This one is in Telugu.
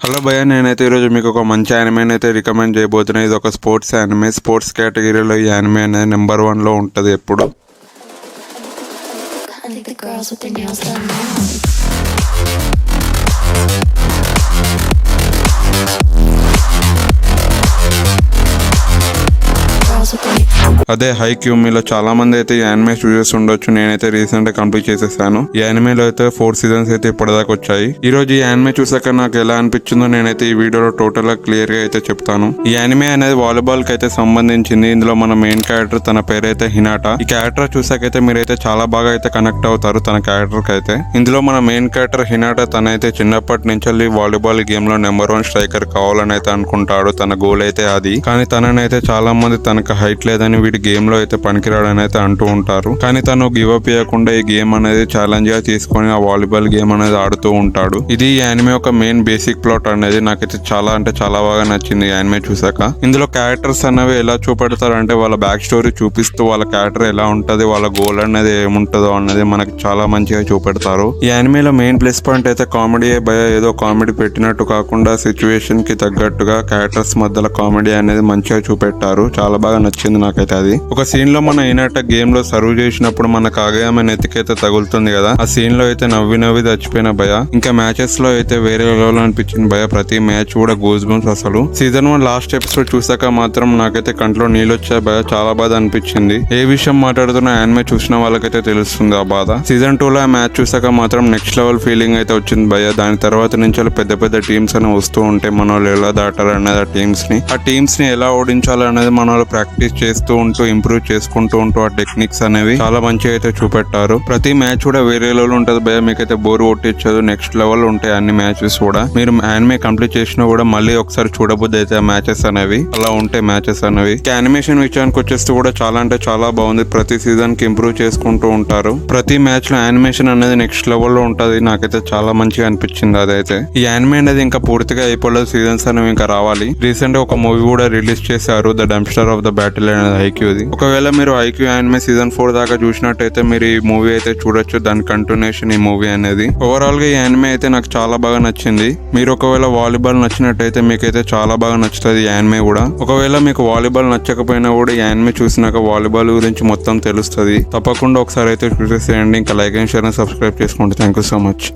హలో భయ్య, నేనైతే ఈరోజు మీకు ఒక మంచి యానిమేని అయితే రికమెండ్ చేయబోతున్నా. ఇది ఒక స్పోర్ట్స్ యానిమే. స్పోర్ట్స్ కేటగిరీలో ఈ యానిమే అనేది నెంబర్ 1 లో ఉంటుంది ఎప్పుడు. అదే హైక్యూ. మీలో చాలా మంది అయితే ఈ యానిమే చూసేసి ఉండొచ్చు. నేనైతే రీసెంట్ గా కంప్లీట్ చేసేసాను. ఈ యానిమేలో అయితే 4 సీజన్స్ అయితే ఇప్పటిదాకా వచ్చాయి. ఈ రోజు ఈ యానిమే చూసాక నాకు ఎలా అనిపించిందో నేనైతే ఈ వీడియోలో టోటల్ గా క్లియర్ గా అయితే చెప్తాను. ఈ యానిమే అనేది వాలీబాల్ కి అయితే సంబంధించింది. ఇందులో మన మెయిన్ క్యారెక్టర్ తన పేరైతే హినాటా. ఈ క్యారెక్టర్ చూసాకైతే మీరైతే చాలా బాగా అయితే కనెక్ట్ అవుతారు తన క్యారెక్టర్ కి అయితే. ఇందులో మన మెయిన్ క్యారెక్టర్ హినాటా తనైతే చిన్నప్పటి నుంచి వాలీబాల్ గేమ్ లో నెంబర్ 1 స్ట్రైకర్ కావాలని అయితే అనుకుంటాడు. తన గోల్ అయితే అది. కానీ తననైతే చాలా మంది తనకు హైట్ లేదని వీడి గేమ్ లో అయితే పనికిరాడని అయితే అంటూ ఉంటారు. కానీ తను గివ్ అప్ చేయకుండా ఈ గేమ్ అనేది ఛాలెంజ్ గా తీసుకొని ఆ వాలీబాల్ గేమ్ అనేది ఆడుతూ ఉంటాడు. ఇది ఈ యానిమే ఒక మెయిన్ బేసిక్ ప్లాట్ అనేది నాకైతే చాలా అంటే చాలా బాగా నచ్చింది యానిమే చూసాక. ఇందులో క్యారెక్టర్స్ అనేవి ఎలా చూపెడతారు అంటే వాళ్ళ బ్యాక్ స్టోరీ చూపిస్తూ వాళ్ళ క్యారెక్టర్ ఎలా ఉంటది, వాళ్ళ గోల్ అనేది ఏముంటదో అన్నది మనకి చాలా మంచిగా చూపెడతారు. ఈ యానిమేలో మెయిన్ ప్లస్ పాయింట్ అయితే కామెడీ. ఏదో కామెడీ పెట్టినట్టు కాకుండా సిచ్యువేషన్ కి తగ్గట్టుగా క్యారెక్టర్స్ మధ్యలో కామెడీ అనేది మంచిగా చూపెట్టారు. చాలా బాగా నచ్చింది నాకైతే అది. ఒక సీన్ లో మన హినాటా గేమ్ లో సర్వ్ చేసినప్పుడు మన కాగయామ నెత్తికైతే తగులుతుంది కదా, ఆ సీన్ లో అయితే నవ్వి చచ్చిపోయిన భయ. ఇంకా మ్యాచెస్ లో అయితే వేరే లెవెల్ అనిపించింది భయ. ప్రతి మ్యాచ్ కూడా గూస్ బంప్స్ అసలు. సీజన్ 1 లాస్ట్ ఎపిసోడ్ చూసాక మాత్రం నాకైతే కంట్లో నీళ్ళు వచ్చాయి భయ. చాలా బాధ అనిపించింది. ఏ విషయం మాట్లాడుతున్న యానిమే చూసిన వాళ్ళకైతే తెలుస్తుంది ఆ బాధ. సీజన్ 2 లో ఆ మ్యాచ్ చూసాక మాత్రం నెక్స్ట్ లెవెల్ ఫీలింగ్ అయితే వచ్చింది భయ. దాని తర్వాత నుంచి పెద్ద టీమ్స్ అని వస్తూ ఉంటే మన వాళ్ళు ఎలా దాటారు అనేది ఆ టీమ్స్ ని ఎలా ఓడించాలి అనేది మన వాళ్ళు ప్రాక్టీస్ చేస్తూ ఉంటూ ఇంప్రూవ్ చేసుకుంటూ ఉంటూ ఆ టెక్నిక్స్ అనేవి చాలా మంచిగా అయితే చూపెట్టారు. ప్రతి మ్యాచ్ కూడా వేరే లెవెల్ ఉంటది భయ. మీకైతే బోర్ కొట్టించదు. నెక్స్ట్ లెవెల్ ఉంటాయి అన్ని మ్యాచెస్ కూడా. మీరు యానిమే కంప్లీట్ చేసినా కూడా మళ్ళీ ఒకసారి చూడబుద్ది అయితే ఆ మ్యాచెస్ అనేవి అలా ఉంటాయి మ్యాచెస్ అనేవి. యానిమేషన్ విషయానికి వచ్చేస్తే కూడా చాలా అంటే చాలా బాగుంది. ప్రతి సీజన్ కి ఇంప్రూవ్ చేసుకుంటూ ఉంటారు. ప్రతి మ్యాచ్ లో యానిమేషన్ అనేది నెక్స్ట్ లెవెల్ లో ఉంటది. నాకైతే చాలా మంచిగా అనిపించింది అదైతే. ఈ యానిమే అనేది ఇంకా పూర్తిగా అయిపోలేదు. సీజన్స్ అనేవి ఇంకా రావాలి. రీసెంట్ గా ఒక మూవీ కూడా రిలీజ్ చేశారు, ద డెంప్స్టర్ ఆఫ్ ద బ్యాటిల్ అనేది హైక్యూది. ఒకవేళ మీరు హైక్యూ యానిమే సీజన్ 4 దాకా చూసినట్టయితే మీరు ఈ మూవీ అయితే చూడొచ్చు. దాని కంటిన్యూషన్ ఈ మూవీ అనేది. ఓవరాల్ గా ఈ యానిమే అయితే నాకు చాలా బాగా నచ్చింది. మీరు ఒకవేళ వాలీబాల్ నచ్చినట్టయితే మీకైతే చాలా బాగా నచ్చుతుంది ఈ యానిమే కూడా. ఒకవేళ మీకు వాలీబాల్ నచ్చకపోయినా కూడా ఈ యానిమే చూసినాక వాలీబాల్ గురించి మొత్తం తెలుస్తుంది. తప్పకుండా ఒకసారి అయితే చూసేసేయండి. ఇంకా like and share and subscribe చేసుకోండి. Thank you so much.